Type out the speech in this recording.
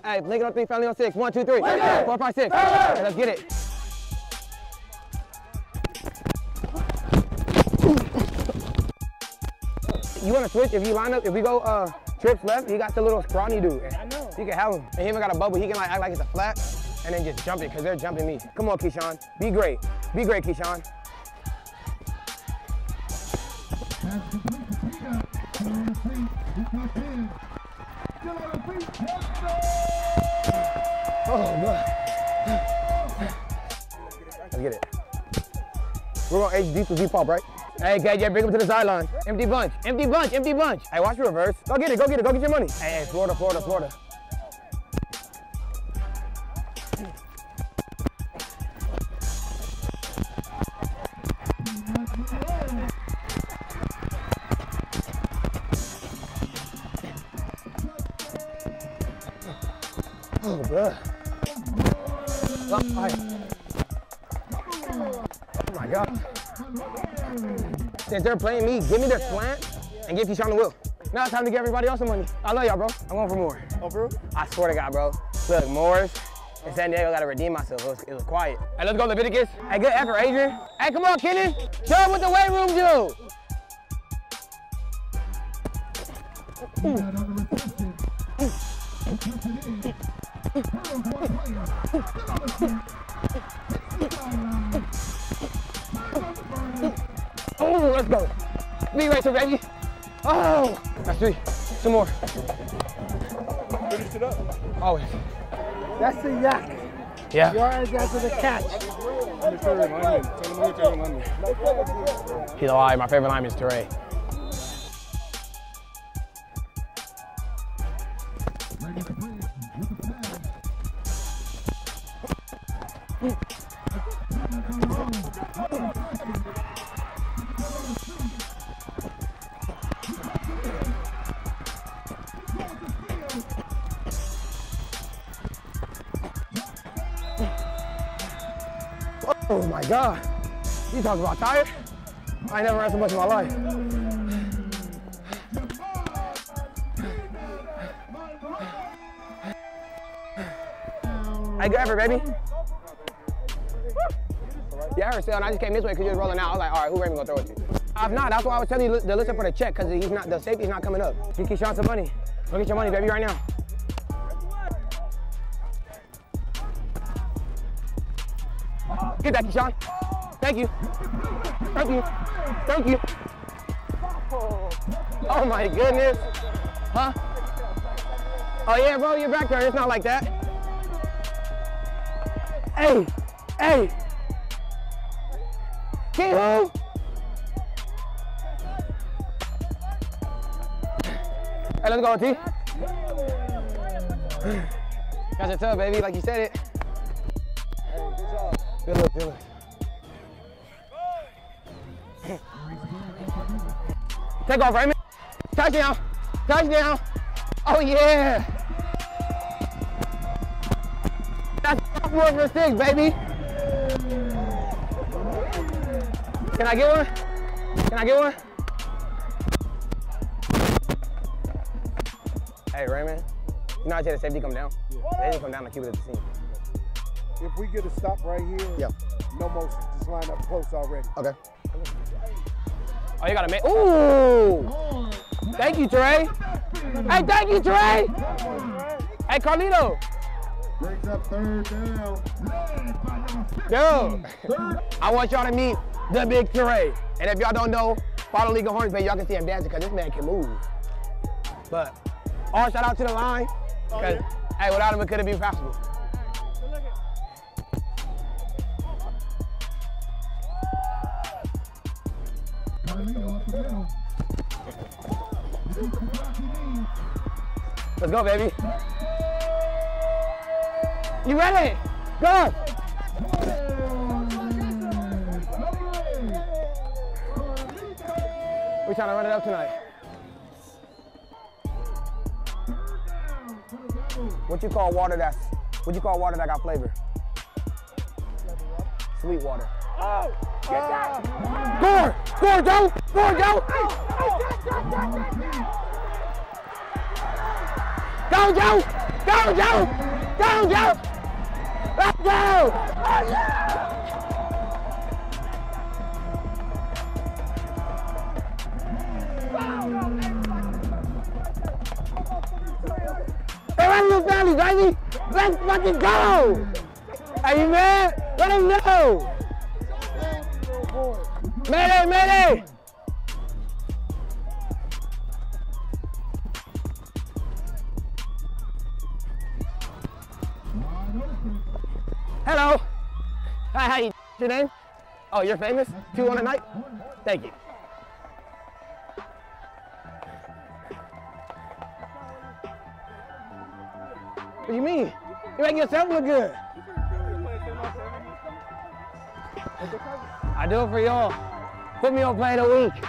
Hey, Lincoln on 3, family on 6. 1, 2, 3. 4, 5, 6. Hey, let's get it. You want to switch? If you line up, if we go trips left, he got the little scrawny dude. I know. You can have him. And he even got a bubble. He can like act like it's a flat and then just jump it because they're jumping me. Come on, Keyshawn. Be great. Be great, Keyshawn. Oh, God. Let's get it. We're going HD to default, right? Hey, KJ, bring him to the sideline. Empty bunch, empty bunch, empty bunch. Hey, watch the reverse. Go get it, go get it, go get your money. Hey, Florida, Florida, Florida. Oh, bro. Oh my God. Since they're playing me, give me their slant and give Keyshawn the will. Now it's time to give everybody else some money. I love y'all, bro. I'm going for more. Oh, for real? I swear to God, bro. Look, Morris and San Diego got to redeem myself. It was quiet. Hey, let's go, Leviticus. Hey, good effort, Adrian. Hey, come on, Kenan. Show them what the weight room do. Oh, let's go. Big racer, baby. Oh, that's 3. Some more. Finished it up. Always. That's the yak. Yeah. Yours after the catch. Your favorite lineman. Tell them who your favorite lineman. He's a lie. My favorite lineman is Teray. Oh my God. You talk about tired? I ain't never ran so much in my life. Hey, good effort, baby. Yeah, I heard Sale, and I just came this way because you was rolling out. I was like, all right, who Raymond gonna throw it to? I've not. That's why I was telling you to listen for the check because he's not. The safety's not coming up. You can Keyshawn some money. Go get your money, baby, right now. Get that, Keyshawn. Thank you. Thank you. Thank you. Oh my goodness. Huh? Oh yeah, bro, you're back there. It's not like that. Hey, hey. Kilo. Hey, let's go, T. Got your toe, baby, like you said it. Hey, good job. Good look, good look. Take off, Raymond. Touchdown. Touchdown. Oh, yeah. That's 4 for 6, baby. Can I get one? Can I get one? Hey, Raymond. You know I said the safety come down? Yeah. They didn't come down and keep it at the seam. If we get a stop right here, yeah. No motion. Just line up close already. Okay. Oh, you gotta make. Ooh! Thank you, Teray. Hey, thank you, Teray. Hey, Carlito. Breaks up 3rd Yo, down. I want y'all to meet the big Teray. And if y'all don't know, follow League of Hornets, man. Y'all can see him dancing because this man can move. But all shout out to the line. Because, hey, without him, it couldn't be possible. Let's go, baby. You ready? Go! We're trying to run it up tonight. What you call water that got flavor? Sweet water. Oh! Get that! Score! Score, Joe! Score, Joe! Go, Joe! Go, Joe! Go, Joe! Let's go! Hey, run your family, Gracie! Let's fucking go! Are you mad? Let him know! Mayday, mayday! Hello. Hi, how you? Your name? Oh, you're famous? 2 on a night? Thank you. What do you mean? You make yourself look good. I do it for y'all. Put me on play of the week.